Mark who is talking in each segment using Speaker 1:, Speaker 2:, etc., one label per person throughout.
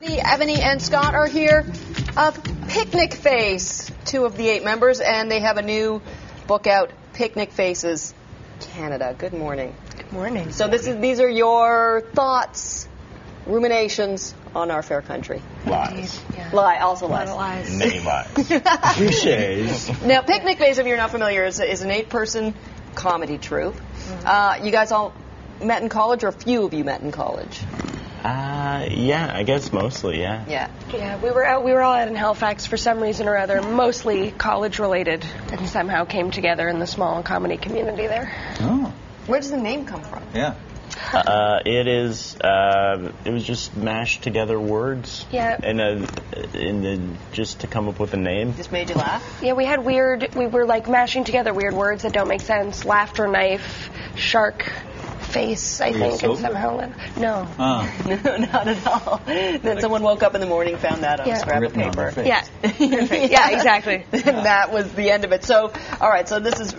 Speaker 1: The Evany and Scott are here of Picnicface, 2 of the 8 members, and they have a new book out, Picnicfaces Canada. Good morning.
Speaker 2: Good morning.
Speaker 1: So these are your thoughts, ruminations on our fair country.
Speaker 3: Lies.
Speaker 1: Yeah. Also
Speaker 2: lies.
Speaker 1: lies.
Speaker 3: Many lies. Cliches.
Speaker 1: Now, Picnicface, if you're not familiar, is an 8-person comedy troupe. You guys all met in college, or a few of you met in college?
Speaker 3: Yeah, I guess mostly, yeah.
Speaker 2: Yeah, we were all out in Halifax for some reason or other, mostly college related, and somehow came together in the small comedy community there.
Speaker 3: Oh.
Speaker 1: Where does the name come from?
Speaker 3: Yeah. It was just mashed together words.
Speaker 2: Yeah.
Speaker 3: And just to come up with a name.
Speaker 1: Just made you laugh?
Speaker 2: Yeah, we were like mashing together weird words that don't make sense. Laughter knife, shark face, I think, and somehow... No.
Speaker 3: Oh.
Speaker 1: No, not at all. Then someone woke up in the morning, found that on a scrap of paper.
Speaker 2: Yeah. Yeah, exactly.
Speaker 1: And that was the end of it. So, all right, so this is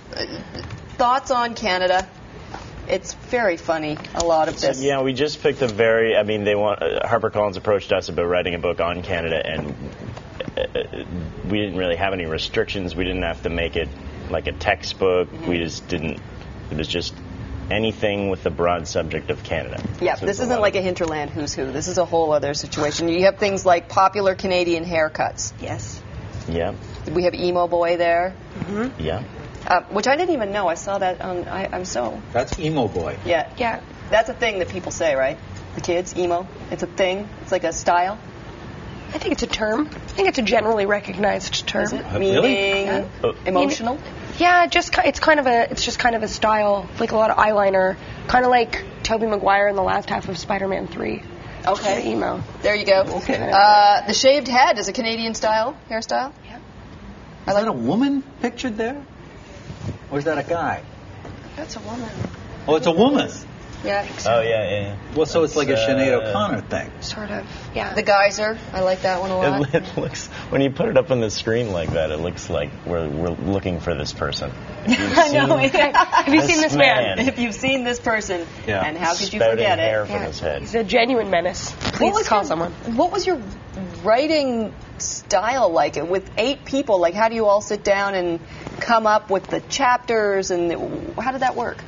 Speaker 1: thoughts on Canada. It's very funny, a lot of this.
Speaker 3: Yeah, we just picked HarperCollins approached us about writing a book on Canada, and we didn't really have any restrictions. We didn't have to make it like a textbook.
Speaker 1: Mm-hmm.
Speaker 3: We just didn't. It was just anything with the broad subject of Canada.
Speaker 1: Yeah, so this isn't like a hinterland who's who. This is a whole other situation. You have things like popular Canadian haircuts.
Speaker 2: Yes.
Speaker 3: Yeah.
Speaker 1: We have Emo Boy there.
Speaker 2: Mm-hmm.
Speaker 3: Yeah.
Speaker 1: Which I didn't even know. I saw that on... I'm so...
Speaker 4: That's Emo Boy.
Speaker 1: Yeah.
Speaker 2: Yeah.
Speaker 1: That's a thing that people say, right? The kids, emo. It's a thing. It's like a style.
Speaker 2: I think it's a term. I think it's a generally recognized term.
Speaker 1: Is it?
Speaker 4: Really?
Speaker 1: Meaning emotional?
Speaker 2: Yeah, it's just kind of a style, like a lot of eyeliner, kind of like Tobey Maguire in the last half of Spider-Man 3.
Speaker 1: Okay.
Speaker 2: Emo.
Speaker 1: There you go.
Speaker 4: Okay.
Speaker 1: The shaved head is a Canadian hairstyle.
Speaker 2: Yeah.
Speaker 4: Is that a woman pictured there? Or is that a guy?
Speaker 2: That's a woman.
Speaker 4: Oh, it's a woman.
Speaker 1: Yeah.
Speaker 3: Oh, yeah.
Speaker 4: Well, so it's like a Sinead O'Connor thing.
Speaker 2: Sort of, yeah.
Speaker 1: The geyser. I like that one a lot.
Speaker 3: It looks, when you put it up on the screen like that, it looks like we're looking for this person.
Speaker 1: I know.
Speaker 2: Have you seen this man?
Speaker 1: If you've seen this person,
Speaker 4: Yeah.
Speaker 1: and how could you
Speaker 3: Spouting
Speaker 1: forget
Speaker 3: hair
Speaker 1: it?
Speaker 3: from his head.
Speaker 2: He's a genuine menace. Please call someone.
Speaker 1: What was your writing style like? With 8 people, like how do you all sit down and come up with the chapters, and how did that work?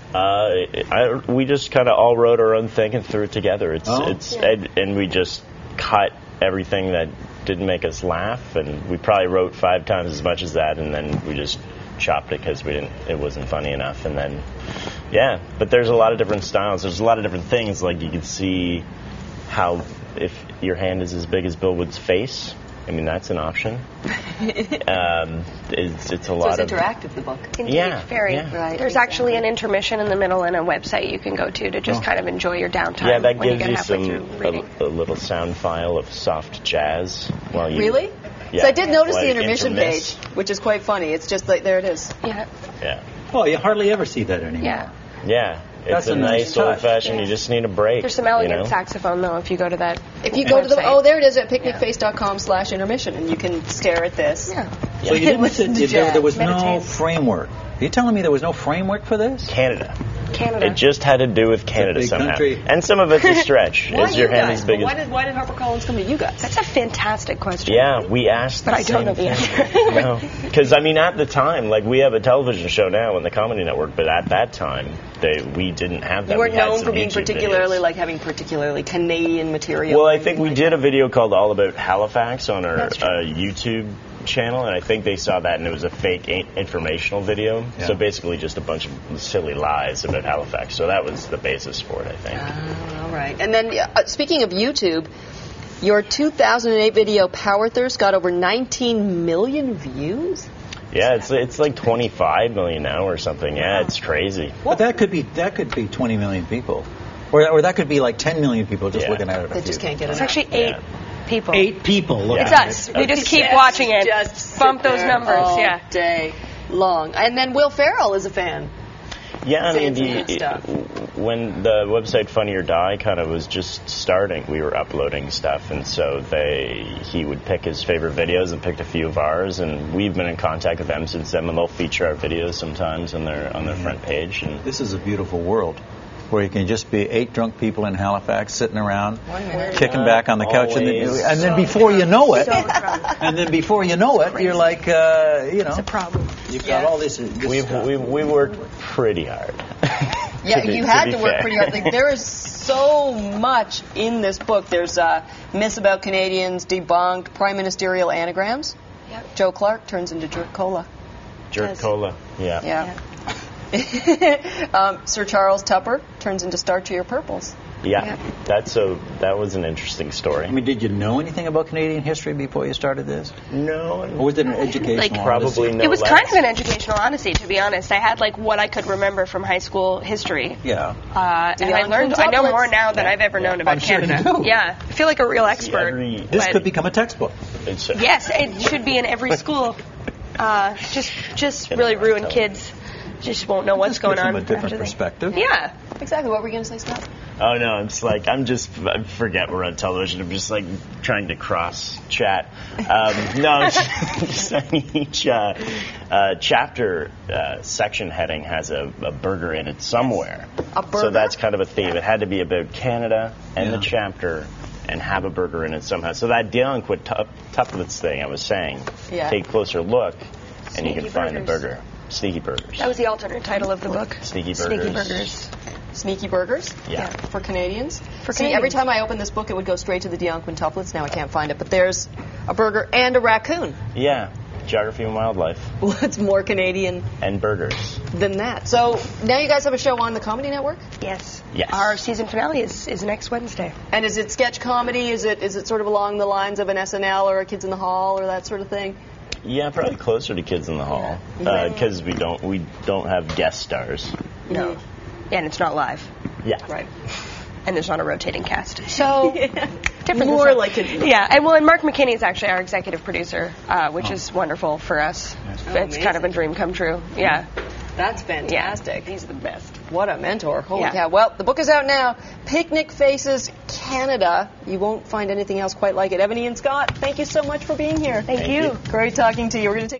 Speaker 3: We just kind of all wrote our own thing and threw it together. And we just cut everything that didn't make us laugh, and we probably wrote 5 times as much as that, and then we just chopped it because it wasn't funny enough. And then, yeah, but there's a lot of different styles. There's a lot of different things. Like you can see how if your hand is as big as Bill Wood's face. I mean, that's an option. It's a lot
Speaker 1: So it's interactive, the book.
Speaker 2: Indeed,
Speaker 3: Yeah,
Speaker 2: very.
Speaker 3: yeah.
Speaker 1: Right,
Speaker 2: There's actually an intermission in the middle and a website you can go to just kind of enjoy your downtime.
Speaker 3: Yeah, that
Speaker 2: when
Speaker 3: gives
Speaker 2: you
Speaker 3: you
Speaker 2: get halfway through reading.
Speaker 3: a little sound file of soft jazz while you...
Speaker 1: Really?
Speaker 3: Yeah.
Speaker 1: So I did notice
Speaker 3: Let
Speaker 1: the
Speaker 3: it
Speaker 1: intermission
Speaker 3: intermiss.
Speaker 1: page, which is quite funny. It's just like, there it is.
Speaker 2: Yeah.
Speaker 3: Yeah.
Speaker 4: Oh, you hardly ever see that anymore.
Speaker 2: Yeah.
Speaker 3: Yeah.
Speaker 4: That's
Speaker 3: It's a
Speaker 4: a nice
Speaker 3: nice
Speaker 4: touch.
Speaker 3: old-fashioned,
Speaker 2: Yeah.
Speaker 3: you just need a break.
Speaker 2: There's some elegant
Speaker 3: you know?
Speaker 2: saxophone, though, if you go to that
Speaker 1: If you go to the...
Speaker 2: website.
Speaker 1: Oh, there it is at picnicface.com/intermission, and you can stare at this.
Speaker 2: Yeah.
Speaker 4: So you didn't
Speaker 1: Listen to
Speaker 4: there was
Speaker 2: jazz.
Speaker 4: no
Speaker 2: Meditate.
Speaker 4: framework. Are you telling me there was no framework for this?
Speaker 3: Canada.
Speaker 2: Canada.
Speaker 3: It just had to do with Canada
Speaker 4: big
Speaker 3: somehow.
Speaker 4: country.
Speaker 3: And some of it's a stretch.
Speaker 1: Why
Speaker 3: Is your
Speaker 1: you
Speaker 3: hand
Speaker 1: guys?
Speaker 3: as big
Speaker 1: Well,
Speaker 3: as...
Speaker 1: why did HarperCollins come to you guys?
Speaker 2: That's a fantastic question.
Speaker 3: Yeah, we asked
Speaker 2: But
Speaker 3: the
Speaker 2: I don't know the
Speaker 3: same
Speaker 2: answer.
Speaker 3: thing. No. Because, I mean, at the time, like, we have a television show now on the Comedy Network, but at that time, we didn't have that.
Speaker 1: You weren't
Speaker 3: We had
Speaker 1: known
Speaker 3: some
Speaker 1: for being
Speaker 3: YouTube
Speaker 1: particularly,
Speaker 3: videos.
Speaker 1: like, having particularly Canadian material.
Speaker 3: Well,
Speaker 1: or
Speaker 3: I think
Speaker 1: anything
Speaker 3: we
Speaker 1: like
Speaker 3: did
Speaker 1: that.
Speaker 3: a video called All About Halifax on our
Speaker 2: That's true.
Speaker 3: YouTube channel, and I think they saw that, and it was a fake informational video.
Speaker 4: Yeah.
Speaker 3: So basically just a bunch of silly lies about Halifax. So that was the basis for it, I think.
Speaker 1: All right. And then, speaking of YouTube, your 2008 video, Power Thirst, got over 19 million views?
Speaker 3: Yeah, it's like 25 million now or something. Yeah, it's crazy.
Speaker 4: But that could be 20 million people. Or that could be like 10 million people just
Speaker 3: Yeah.
Speaker 4: looking at it.
Speaker 1: They just can't get
Speaker 2: It's
Speaker 1: enough.
Speaker 2: actually 8 people.
Speaker 4: 8 people looking
Speaker 2: It's
Speaker 4: at
Speaker 2: us.
Speaker 4: it.
Speaker 2: We just keep
Speaker 1: Yes,
Speaker 2: watching it.
Speaker 1: Just
Speaker 2: Bump
Speaker 1: sit
Speaker 2: those
Speaker 1: there
Speaker 2: numbers.
Speaker 1: all
Speaker 2: Yeah.
Speaker 1: day long. And then Will Ferrell is a fan.
Speaker 3: Yeah, I
Speaker 1: Saying
Speaker 3: mean,
Speaker 1: some good stuff.
Speaker 3: when the website Funny or Die kind of was just starting, we were uploading stuff, and so he would pick his favorite videos and picked a few of ours, and we've been in contact with them since then, and they'll feature our videos sometimes on their front page. And
Speaker 4: This is a beautiful world. where you can just be 8 drunk people in Halifax sitting around,
Speaker 1: 1 minute.
Speaker 4: kicking back on the couch, and then
Speaker 2: So
Speaker 4: before you know it,
Speaker 2: Crazy.
Speaker 4: you're like,
Speaker 2: It's a problem.
Speaker 4: you've got all this.
Speaker 3: We worked pretty hard.
Speaker 1: Yeah, you had to work
Speaker 3: fair.
Speaker 1: pretty hard. Like, there is so much in this book. There's myths about Canadians debunked, prime ministerial anagrams.
Speaker 2: Yep.
Speaker 1: Joe Clark turns into Jerk Cola.
Speaker 3: Jerk Cola. Yeah.
Speaker 1: Yeah. Sir Charles Tupper turns into Starchier Purples.
Speaker 3: Yeah. That was an interesting story.
Speaker 4: I mean, did you know anything about Canadian history before you started this?
Speaker 3: No.
Speaker 4: Or was it an educational
Speaker 3: Probably no.
Speaker 2: It was
Speaker 3: less.
Speaker 2: kind of an educational odyssey, to be honest. I had what I could remember from high school history.
Speaker 4: Yeah.
Speaker 2: And I learned. I know more now than I've ever known about
Speaker 4: I'm sure
Speaker 2: Canada.
Speaker 4: you do.
Speaker 2: Yeah, I feel like a real expert.
Speaker 4: This
Speaker 2: but
Speaker 4: could become a textbook.
Speaker 2: yes, it should be in every school. Just really ruin kids. Just won't know what's going on.
Speaker 4: From a different perspective.
Speaker 2: Yeah.
Speaker 1: Exactly. What were you going to say, Scott?
Speaker 3: Oh no, I forget we're on television. I'm just trying to cross chat. No, just each chapter section heading has a burger in it somewhere.
Speaker 1: A burger?
Speaker 3: So that's kind of a theme. It had to be about Canada and the chapter and have a burger in it somehow. So that Delinquent Tuplets thing I was saying, take a closer look and you can find the burger. Sneaky Burgers.
Speaker 2: That was the alternate title of the book.
Speaker 3: Sneaky Burgers.
Speaker 2: Sneaky Burgers.
Speaker 1: Sneaky Burgers?
Speaker 3: Yeah.
Speaker 1: For Canadians?
Speaker 2: For
Speaker 1: See,
Speaker 2: Canadians.
Speaker 1: every time I open this book, it would go straight to the Delinquentuplets. Now I can't find it. But there's a burger and a raccoon.
Speaker 3: Yeah. Geography and Wildlife.
Speaker 1: What's more Canadian
Speaker 3: And burgers.
Speaker 1: than that? So now you guys have a show on the Comedy Network?
Speaker 2: Yes.
Speaker 3: Yes.
Speaker 2: Our season finale is next Wednesday.
Speaker 1: And is it sketch comedy? Is it sort of along the lines of an SNL or a Kids in the Hall or that sort of thing?
Speaker 3: Yeah, probably closer to Kids in the Hall because we don't have guest stars.
Speaker 2: No. Yeah, and it's not live.
Speaker 3: Yeah,
Speaker 1: Right.
Speaker 2: And there's not a rotating cast. So different.
Speaker 1: More
Speaker 2: than
Speaker 1: like Kids in the Hall.
Speaker 2: Yeah, and Mark McKinney is actually our executive producer, which is wonderful for us. It's kind of a dream come true. Yeah.
Speaker 1: That's fantastic.
Speaker 2: He's the best.
Speaker 1: What a mentor. Holy
Speaker 2: Yeah.
Speaker 1: cow. Well, the book is out now. Picnicfaces Canada. You won't find anything else quite like it. Evany and Scott, thank you so much for being here.
Speaker 2: Thank you.
Speaker 1: Great talking to you. We're going to take